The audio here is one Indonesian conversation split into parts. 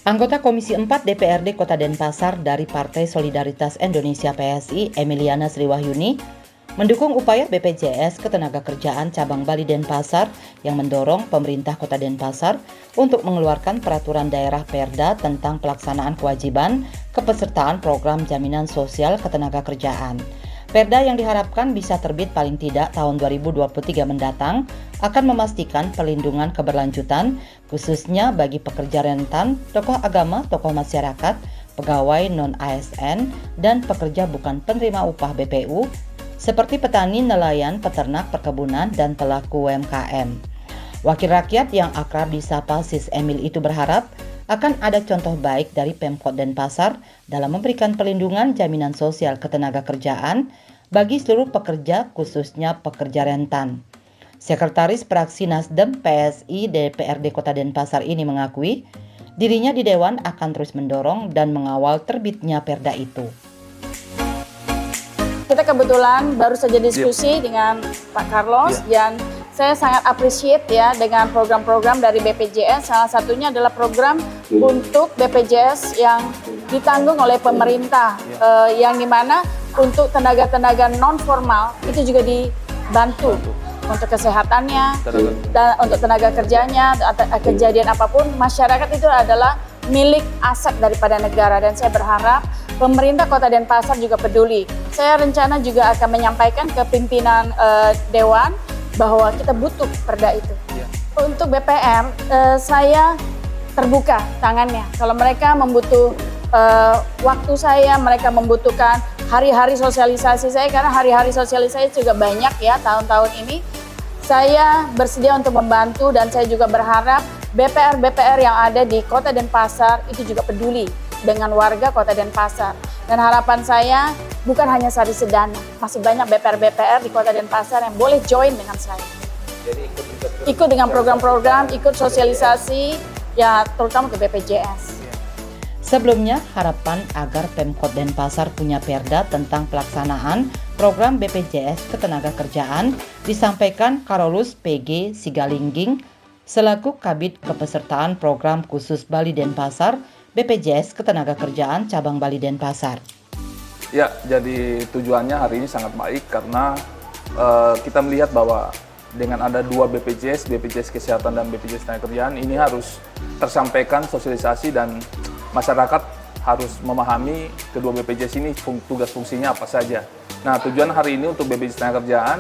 Anggota Komisi 4 DPRD Kota Denpasar dari Partai Solidaritas Indonesia PSI, Emiliana Sriwahyuni, mendukung upaya BPJS Ketenagakerjaan Cabang Bali Denpasar yang mendorong pemerintah Kota Denpasar untuk mengeluarkan peraturan daerah Perda tentang pelaksanaan kewajiban kepesertaan program jaminan sosial ketenagakerjaan. Perda yang diharapkan bisa terbit paling tidak tahun 2023 mendatang akan memastikan perlindungan keberlanjutan khususnya bagi pekerja rentan, tokoh agama, tokoh masyarakat, pegawai non-ASN, dan pekerja bukan penerima upah BPU seperti petani, nelayan, peternak, perkebunan, dan pelaku UMKM. Wakil rakyat yang akrab disapa Sis Emil itu berharap akan ada contoh baik dari Pemkot Denpasar dalam memberikan perlindungan jaminan sosial ketenagakerjaan bagi seluruh pekerja khususnya pekerja rentan. Sekretaris Praksi Nasdem PSI DPRD Kota Denpasar ini mengakui dirinya di Dewan akan terus mendorong dan mengawal terbitnya Perda itu. Kita kebetulan baru saja diskusi dengan Pak Carlos dan saya sangat appreciate ya dengan program-program dari BPJS. Salah satunya adalah program untuk BPJS yang ditanggung oleh pemerintah, yang dimana untuk tenaga-tenaga non formal itu juga dibantu untuk kesehatannya dan untuk tenaga kerjanya, kejadian apapun masyarakat itu adalah milik aset daripada negara dan saya berharap pemerintah Kota Denpasar juga peduli. Saya rencana juga akan menyampaikan ke pimpinan Dewan bahwa kita butuh perda itu. Untuk BPR, saya terbuka tangannya. Kalau mereka waktu saya, mereka membutuhkan hari-hari sosialisasi saya, karena hari-hari sosialisasi juga banyak ya tahun-tahun ini. Saya bersedia untuk membantu dan saya juga berharap BPR yang ada di Kota Denpasar itu juga peduli dengan warga Kota Denpasar. Dan harapan saya bukan hanya Sari Sedana, masih banyak BPR di Kota Denpasar yang boleh join dengan saya. Jadi ikut dengan program-program, ikut sosialisasi, ya terutama ke BPJS. Sebelumnya, harapan agar Pemkot Denpasar punya Perda tentang pelaksanaan program BPJS Ketenagakerjaan disampaikan Karolus PG Sigalingging selaku Kabid Kepesertaan Program Khusus Bali Denpasar BPJS Ketenagakerjaan Cabang Bali Denpasar. Ya, jadi tujuannya hari ini sangat baik karena kita melihat bahwa dengan ada dua BPJS Kesehatan dan BPJS Ketenagakerjaan ini harus tersampaikan sosialisasi dan masyarakat harus memahami kedua BPJS ini tugas fungsinya apa saja. Nah, tujuan hari ini untuk BPJS Ketenagakerjaan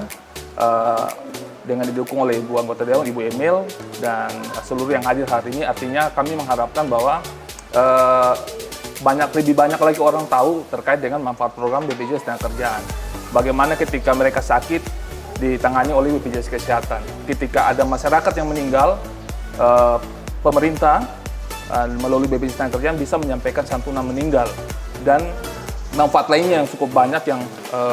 dengan didukung oleh Ibu Anggota Dewan, Ibu Emil, dan seluruh yang hadir hari ini, artinya kami mengharapkan bahwa lebih banyak lagi orang tahu terkait dengan manfaat program BPJS Ketenagakerjaan. Bagaimana ketika mereka sakit ditangani oleh BPJS Kesehatan. Ketika ada masyarakat yang meninggal, pemerintah melalui BPJS Ketenagakerjaan bisa menyampaikan santunan meninggal dan manfaat lainnya yang cukup banyak yang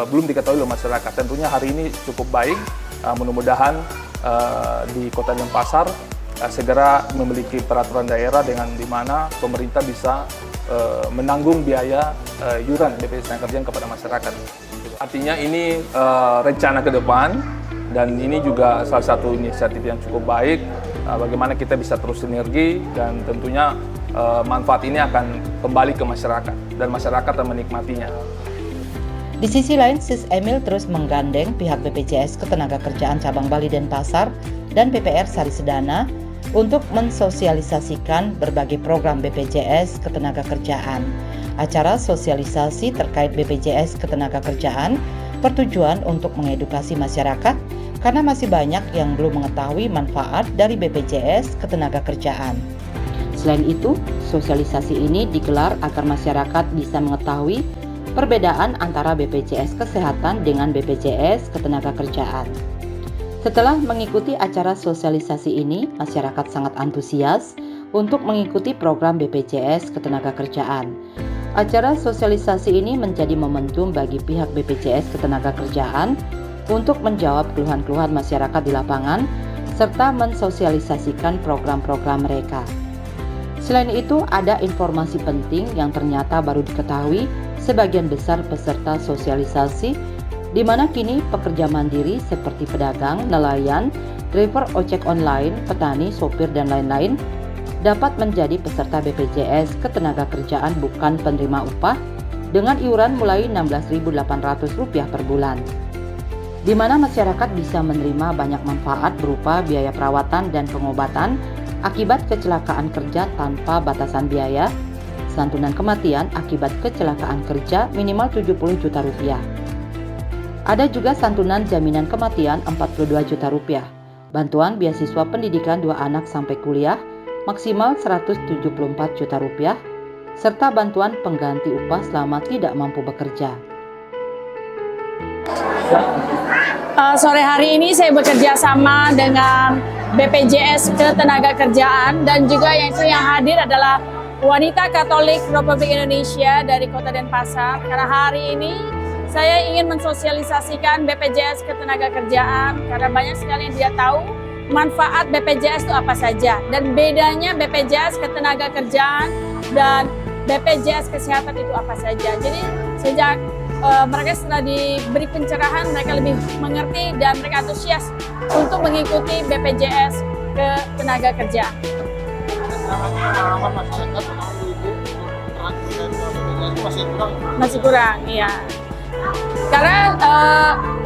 belum diketahui oleh masyarakat. Tentunya hari ini cukup baik. Mudah-mudahan di Kota Denpasar segera memiliki peraturan daerah dengan di mana pemerintah bisa menanggung biaya iuran BPJS Ketenagakerjaan kepada masyarakat. Artinya ini rencana ke depan dan ini juga salah satu inisiatif yang cukup baik. Bagaimana kita bisa terus sinergi dan tentunya manfaat ini akan kembali ke masyarakat dan masyarakat akan menikmatinya. Di sisi lain, Sis Emil terus menggandeng pihak BPJS Ketenagakerjaan Cabang Bali Denpasar dan PPR Sari Sedana untuk mensosialisasikan berbagai program BPJS Ketenagakerjaan. Acara sosialisasi terkait BPJS Ketenagakerjaan bertujuan untuk mengedukasi masyarakat karena masih banyak yang belum mengetahui manfaat dari BPJS Ketenagakerjaan. Selain itu, sosialisasi ini digelar agar masyarakat bisa mengetahui perbedaan antara BPJS Kesehatan dengan BPJS Ketenagakerjaan. Setelah mengikuti acara sosialisasi ini, masyarakat sangat antusias untuk mengikuti program BPJS Ketenagakerjaan. Acara sosialisasi ini menjadi momentum bagi pihak BPJS Ketenagakerjaan untuk menjawab keluhan-keluhan masyarakat di lapangan serta mensosialisasikan program-program mereka. Selain itu, ada informasi penting yang ternyata baru diketahui sebagian besar peserta sosialisasi, di mana kini pekerja mandiri seperti pedagang, nelayan, driver ojek online, petani, sopir, dan lain-lain dapat menjadi peserta BPJS Ketenagakerjaan bukan penerima upah dengan iuran mulai Rp16.800 per bulan, di mana masyarakat bisa menerima banyak manfaat berupa biaya perawatan dan pengobatan akibat kecelakaan kerja tanpa batasan biaya, santunan kematian akibat kecelakaan kerja minimal Rp70 juta. Ada juga santunan jaminan kematian Rp42 juta, bantuan beasiswa pendidikan 2 anak sampai kuliah maksimal Rp174 juta, serta bantuan pengganti upah selama tidak mampu bekerja. Sore hari ini saya bekerja sama dengan BPJS Ketenagakerjaan dan juga yang hadir adalah wanita Katolik Republik Indonesia dari Kota Denpasar. Karena hari ini saya ingin mensosialisasikan BPJS Ketenagakerjaan karena banyak sekali yang tidak tahu manfaat BPJS itu apa saja dan bedanya BPJS Ketenagakerjaan dan BPJS Kesehatan itu apa saja. Jadi sejak mereka setelah diberi pencerahan, mereka lebih mengerti dan mereka antusias untuk mengikuti BPJS Ketenagakerjaan. Masih kurang, iya. Karena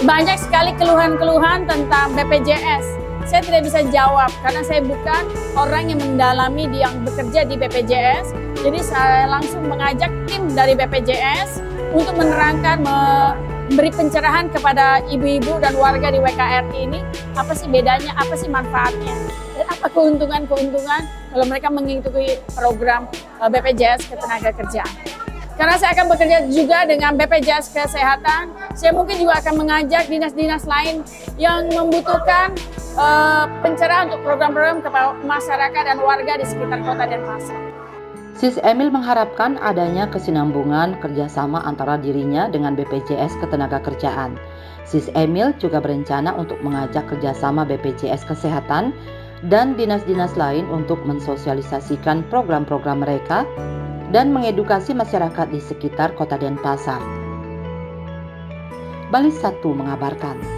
banyak sekali keluhan-keluhan tentang BPJS. Saya tidak bisa jawab karena saya bukan orang yang mendalami yang bekerja di BPJS. Jadi saya langsung mengajak tim dari BPJS untuk menerangkan, memberi pencerahan kepada ibu-ibu dan warga di WKRI ini, apa sih bedanya, apa sih manfaatnya, dan apa keuntungan-keuntungan kalau mereka mengikuti program BPJS Ketenagakerjaan. Karena saya akan bekerja juga dengan BPJS Kesehatan, saya mungkin juga akan mengajak dinas-dinas lain yang membutuhkan pencerahan untuk program-program kepada masyarakat dan warga di sekitar Kota Denpasar. Sis Emil mengharapkan adanya kesinambungan kerjasama antara dirinya dengan BPJS Ketenagakerjaan. Sis Emil juga berencana untuk mengajak kerjasama BPJS Kesehatan dan dinas-dinas lain untuk mensosialisasikan program-program mereka dan mengedukasi masyarakat di sekitar Kota Denpasar. Bali 1 mengabarkan.